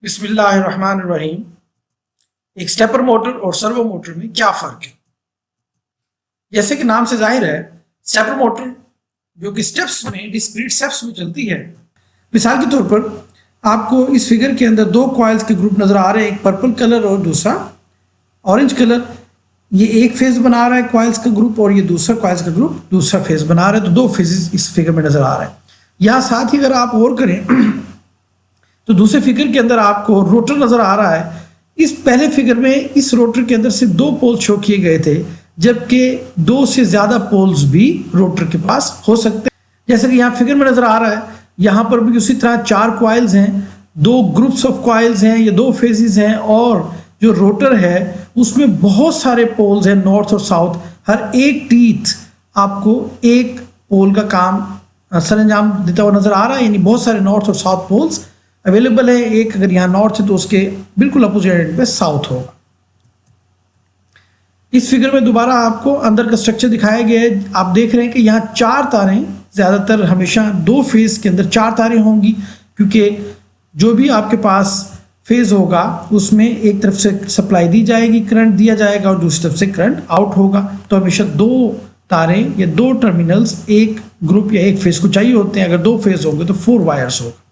बिस्मिल्लाहिर्रहमानिर्रहीम। एक stepper motor और सर्वो मोटर में क्या फ़र्क है? जैसे कि नाम से जाहिर है, स्टेपर मोटर जो कि स्टेप्स में डिस्क्रीट स्टेप्स में चलती है। मिसाल के तौर पर आपको इस फिगर के अंदर दो कॉइल्स के ग्रुप नज़र आ रहे हैं, एक पर्पल कलर और दूसरा ऑरेंज कलर। ये एक फेज बना रहा है कॉइल्स का ग्रुप और ये दूसरा कॉइल्स का ग्रुप दूसरा फेज बना रहा है। तो दो फेजेस इस फिगर में नज़र आ रहे हैं। यहाँ साथ ही अगर आप और करें तो दूसरे फिगर के अंदर आपको रोटर नजर आ रहा है। इस पहले फिगर में इस रोटर के अंदर से दो पोल शो किए गए थे, जबकि दो से ज्यादा पोल्स भी रोटर के पास हो सकते हैं। जैसे कि यहाँ फिगर में नजर आ रहा है, यहाँ पर भी उसी तरह चार कॉइल्स हैं, दो ग्रुप्स ऑफ कॉइल्स हैं, ये दो फेजेस हैं और जो रोटर है उसमें बहुत सारे पोल्स हैं नॉर्थ और साउथ। हर एक टीथ आपको एक पोल का काम सरंजाम देता हुआ नजर आ रहा है, यानी बहुत सारे नॉर्थ और साउथ पोल्स अवेलेबल है। एक अगर यहाँ नॉर्थ है तो उसके बिल्कुल अपोजिट एंड पे साउथ होगा। इस फिगर में दोबारा आपको अंदर का स्ट्रक्चर दिखाया गया है। आप देख रहे हैं कि यहाँ चार तारें, ज़्यादातर हमेशा दो फेज के अंदर चार तारें होंगी, क्योंकि जो भी आपके पास फेज होगा उसमें एक तरफ से सप्लाई दी जाएगी, करंट दिया जाएगा और दूसरी तरफ से करंट आउट होगा। तो हमेशा दो तारें या दो टर्मिनल्स एक ग्रुप या एक फेज को चाहिए होते हैं। अगर दो फेज होंगे तो 4 वायर्स होगा।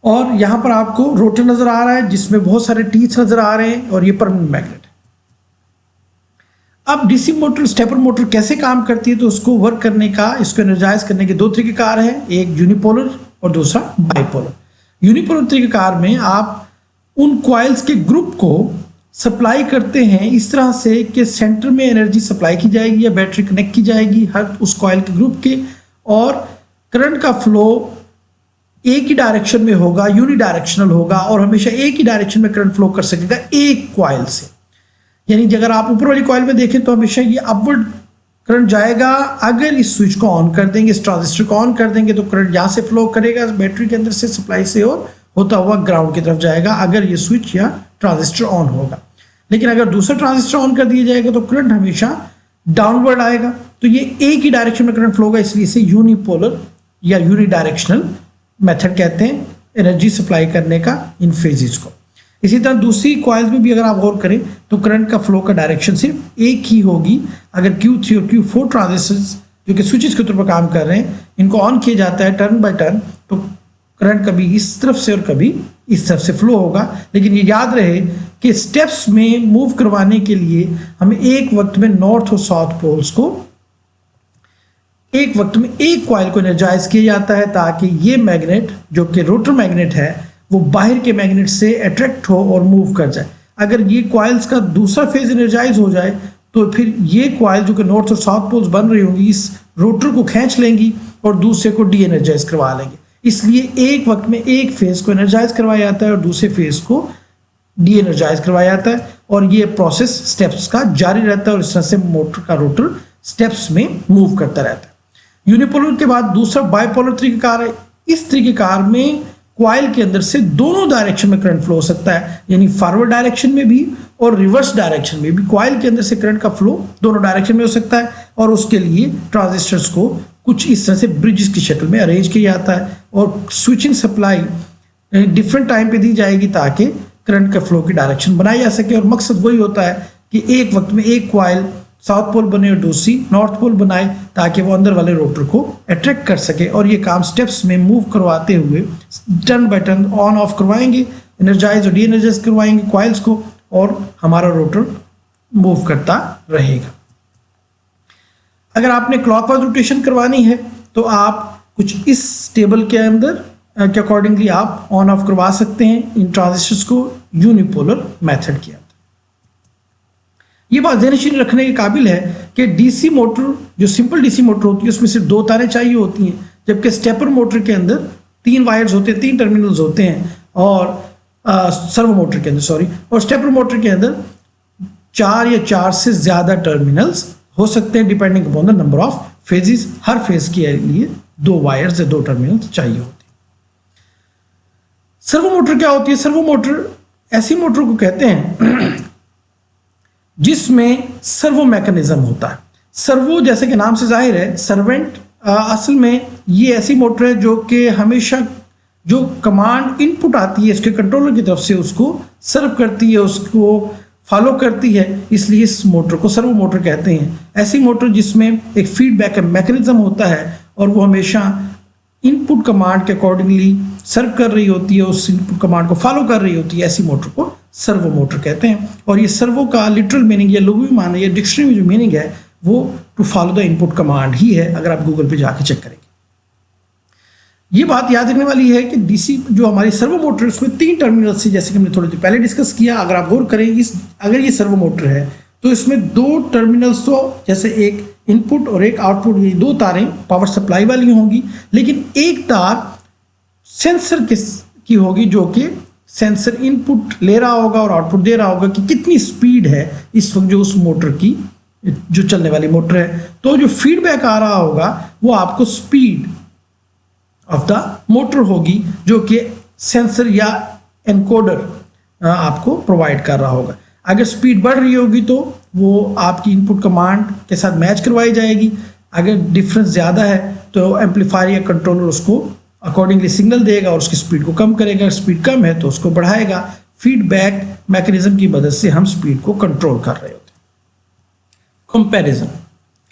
और यहाँ पर आपको रोटर नजर आ रहा है जिसमें बहुत सारे टीथ नजर आ रहे हैं और ये परमानेंट मैग्नेट है। अब डीसी मोटर स्टेपर मोटर कैसे काम करती है, तो उसको वर्क करने का, इसको एनर्जाइज करने के दो तरीकेकार हैं, एक यूनिपोलर और दूसरा बाइपोलर। यूनिपोलर तरीकेकार में आप उन कॉइल्स के ग्रुप को सप्लाई करते हैं इस तरह से कि सेंटर में एनर्जी सप्लाई की जाएगी या बैटरी कनेक्ट की जाएगी हर उस कॉइल के ग्रुप के, और करंट का फ्लो एक ही डायरेक्शन में होगा, यूनि डायरेक्शनल होगा और हमेशा एक ही डायरेक्शन में करंट फ्लो कर सकेगा एक कॉइल से। यानी अगर आप ऊपर वाली कॉइल में देखें तो हमेशा ये अपवर्ड करंट जाएगा। अगर इस स्विच को ऑन कर देंगे, इस ट्रांजिस्टर को ऑन कर देंगे, तो करंट यहाँ से फ्लो करेगा बैटरी के अंदर से सप्लाई से और होता हुआ ग्राउंड की तरफ जाएगा अगर ये स्विच या ट्रांजिस्टर ऑन होगा। लेकिन अगर दूसरा ट्रांजिस्टर ऑन कर दिया जाएगा तो करंट हमेशा डाउनवर्ड आएगा। तो ये एक ही डायरेक्शन में करंट फ्लो होगा, इसलिए इसे यूनिपोलर या यूनि डायरेक्शनल मेथड कहते हैं एनर्जी सप्लाई करने का इन फेजेस को। इसी तरह दूसरी कॉइल्स में भी अगर आप गौर करें तो करंट का फ्लो का डायरेक्शन सिर्फ एक ही होगी। अगर Q3 और Q4 ट्रांजिस्टर्स जो कि स्विचेस के तौर पर काम कर रहे हैं, इनको ऑन किया जाता है टर्न बाय टर्न, तो करंट कभी इस तरफ से और कभी इस तरफ से फ्लो होगा। लेकिन ये याद रहे कि स्टेप्स में मूव करवाने के लिए हमें एक वक्त में नॉर्थ और साउथ पोल्स को एक वक्त में एक कॉइल को एनर्जाइज किया जाता है, ताकि ये मैग्नेट जो कि रोटर मैग्नेट है वो बाहर के मैग्नेट से अट्रैक्ट हो और मूव कर जाए। अगर ये कॉइल्स का दूसरा फेज एनर्जाइज हो जाए तो फिर ये कॉइल जो कि नॉर्थ और साउथ पोल्स बन रही होंगी इस रोटर को खींच लेंगी और दूसरे को डी एनर्जाइज करवा लेंगे। इसलिए एक वक्त में एक फेज को एनर्जाइज करवाया जाता है और दूसरे फेज को डी एनर्जाइज करवाया जाता है, और ये प्रोसेस स्टेप्स का जारी रहता है और इस तरह से मोटर का रोटर स्टेप्स में मूव करता रहता है। यूनिपोलर के बाद दूसरा बाइपोलर तरीकेकार है। इस तरीकेकार में कॉइल के अंदर से दोनों डायरेक्शन में करंट फ्लो हो सकता है, यानी फॉरवर्ड डायरेक्शन में भी और रिवर्स डायरेक्शन में भी कॉइल के अंदर से करंट का फ्लो दोनों डायरेक्शन में हो सकता है। और उसके लिए ट्रांजिस्टर्स को कुछ इस तरह से ब्रिजेस की शक्ल में अरेंज किया जाता है और स्विचिंग सप्लाई डिफरेंट टाइम पे दी जाएगी ताकि करंट के फ्लो की डायरेक्शन बनाई जा सके। और मकसद वही होता है कि एक वक्त में एक कॉइल साउथ पोल बने और दूसरी नॉर्थ पोल बनाए, ताकि वो अंदर वाले रोटर को अट्रैक्ट कर सके। और ये काम स्टेप्स में मूव करवाते हुए turn by turn on off करवाएंगे, एनर्जाइज और डी एनर्जाइज करवाएंगे कॉइल्स को, और हमारा रोटर मूव करता रहेगा। अगर आपने क्लॉकवाइज रोटेशन करवानी है तो आप कुछ इस टेबल के अंदर के अकॉर्डिंगली आप ऑन ऑफ करवा सकते हैं इन ट्रांजिस्टर्स को यूनिपोलर मेथड के अंदर। ये बात ध्यान रखने के काबिल है कि डीसी मोटर जो सिंपल डीसी मोटर होती है उसमें सिर्फ दो तारें चाहिए होती हैं, जबकि स्टेपर मोटर के अंदर 3 वायर्स होते हैं, 3 टर्मिनल्स होते हैं, और सर्वो मोटर के अंदर और स्टेपर मोटर के अंदर 4 या 4 से ज़्यादा टर्मिनल्स हो सकते हैं depending upon the number of phases. Her phase के लिए 2 वायर्स या 2 टर्मिनल्स चाहिए होते हैं। सर्वो मोटर क्या होती है? सर्वो मोटर ऐसी मोटर को कहते हैं जिसमें सर्वो मैकेनिज्म होता है। सर्वो जैसे कि नाम से जाहिर है सर्वेंट, असल में ये ऐसी मोटर है जो कि हमेशा जो कमांड इनपुट आती है इसके कंट्रोलर की तरफ से उसको सर्व करती है, उसको फॉलो करती है, इसलिए इस मोटर को सर्वो मोटर कहते हैं। ऐसी मोटर जिसमें एक फीडबैक मैकेनिज्म होता है और वो हमेशा इनपुट कमांड के अकॉर्डिंगली सर्व कर रही होती है, उस इनपुट कमांड को फॉलो कर रही होती है, ऐसी मोटर को सर्वो मोटर कहते हैं। और ये सर्वो का लिटरल मीनिंग या लघु माने या डिक्शनरी में जो मीनिंग है वो to follow the input command ही है, अगर आप गूगल पे जाके चेक करेंगे। ये बात याद रखने वाली है कि डीसी जो हमारी सर्वो मोटर उसमें 3 टर्मिनल से, जैसे कि हमने थोड़ी देर पहले डिस्कस किया, अगर आप गौर करें अगर ये सर्वो मोटर है तो इसमें 2 टर्मिनल्स तो जैसे एक इनपुट और एक आउटपुट, ये 2 तारें पावर सप्लाई वाली होंगी, लेकिन एक तार सेंसर की होगी जो कि सेंसर इनपुट ले रहा होगा और आउटपुट दे रहा होगा कि कितनी स्पीड है इस वक्त जो उस मोटर की, जो चलने वाली मोटर है। तो जो फीडबैक आ रहा होगा वो आपको स्पीड ऑफ द मोटर होगी जो कि सेंसर या एनकोडर आपको प्रोवाइड कर रहा होगा। अगर स्पीड बढ़ रही होगी तो वो आपकी इनपुट कमांड के साथ मैच करवाई जाएगी, अगर डिफरेंस ज़्यादा है तो एम्पलीफायर या कंट्रोलर उसको अकॉर्डिंगली सिग्नल देगा और उसकी स्पीड को कम करेगा, स्पीड कम है तो उसको बढ़ाएगा। फीडबैक मैकेनिज्म की मदद से हम स्पीड को कंट्रोल कर रहे होते हैं। कंपैरिजन,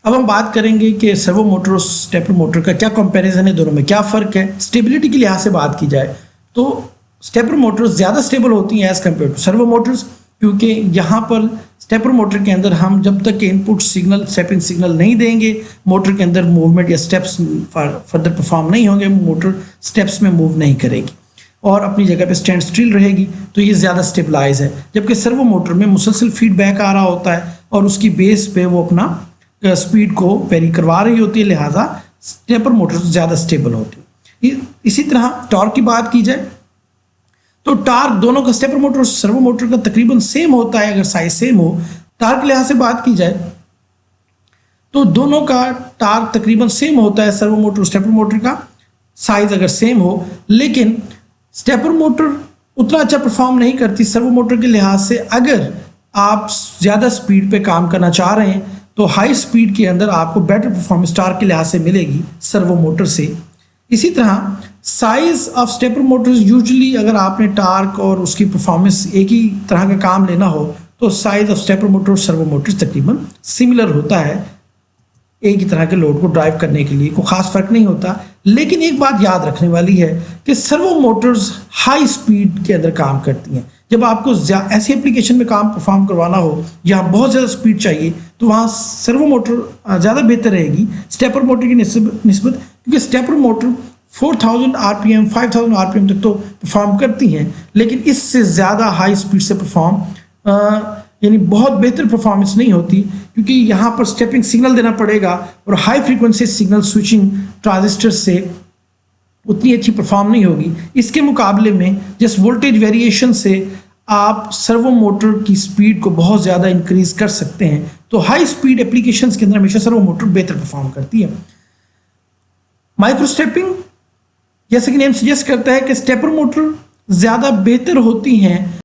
अब हम बात करेंगे कि सर्वो मोटर और स्टेपर मोटर का क्या कंपैरिजन है, दोनों में क्या फ़र्क है। स्टेबिलिटी के लिहाज से बात की जाए तो स्टेपर मोटर्स ज़्यादा स्टेबल होती हैं as compare to servo motors, क्योंकि यहाँ पर स्टेपर मोटर के अंदर हम जब तक इनपुट सिग्नल स्टेपिंग सिग्नल नहीं देंगे, मोटर के अंदर मूवमेंट या स्टेप्स फर्दर परफॉर्म नहीं होंगे, मोटर स्टेप्स में मूव नहीं करेगी और अपनी जगह पे स्टैंड स्टिल रहेगी, तो ये ज़्यादा स्टेबलाइज है। जबकि सर्वो मोटर में मुसलसल फीडबैक आ रहा होता है और उसकी बेस पे वो अपना स्पीड को वेरी करवा रही होती है, लिहाजा स्टेपर मोटर ज़्यादा स्टेबल होती है। इसी तरह टॉर्क की बात की जाए तो टार्क दोनों का स्टेपर मोटर और सर्वो मोटर का तकरीबन सेम होता है, अगर साइज सेम हो। टार्क के लिहाज से बात की जाए तो दोनों का टार्क तकरीबन सेम होता है, सर्वो मोटर और स्टेपर मोटर का साइज अगर सेम हो, लेकिन स्टेपर मोटर उतना अच्छा परफॉर्म नहीं करती सर्वो मोटर के लिहाज से। अगर आप ज़्यादा स्पीड पे काम करना चाह रहे हैं तो हाई स्पीड के अंदर आपको बेटर परफॉर्मेंस टार्क के लिहाज से मिलेगी सर्वो मोटर से। इसी तरह size of stepper Motors usually, अगर आपने टार्क और उसकी परफॉर्मेंस एक ही तरह का काम लेना हो तो साइज ऑफ स्टेपर मोटर और सर्वो मोटर्स तकरीबन सिमिलर होता है, एक ही तरह के लोड को ड्राइव करने के लिए कोई खास फर्क नहीं होता। लेकिन एक बात याद रखने वाली है कि सर्वो मोटर्स हाई स्पीड के अंदर काम करती हैं। जब आपको ऐसी एप्लीकेशन में काम परफॉर्म करवाना हो जहाँ बहुत ज़्यादा स्पीड चाहिए तो वहाँ सर्वो मोटर ज़्यादा बेहतर रहेगी स्टेपर मोटर की निस्बत, क्योंकि स्टेपर मोटर 4000 आरपीएम 5000 आरपीएम तक तो परफॉर्म करती हैं, लेकिन इससे ज़्यादा हाई स्पीड से परफॉर्म यानी बहुत बेहतर परफॉर्मेंस नहीं होती, क्योंकि यहाँ पर स्टेपिंग सिग्नल देना पड़ेगा और high frequency signal switching transistor से उतनी अच्छी परफॉर्म नहीं होगी। इसके मुकाबले में जिस वोल्टेज वेरिएशन से आप सर्वो मोटर की स्पीड को बहुत ज़्यादा इंक्रीज कर सकते हैं, तो हाई स्पीड एप्लीकेशंस के अंदर हमेशा सर्वो मोटर बेहतर परफॉर्म करती है। माइक्रो स्टेपिंग, जैसे कि नेम सजेस्ट करता है कि स्टेपर मोटर ज़्यादा बेहतर होती हैं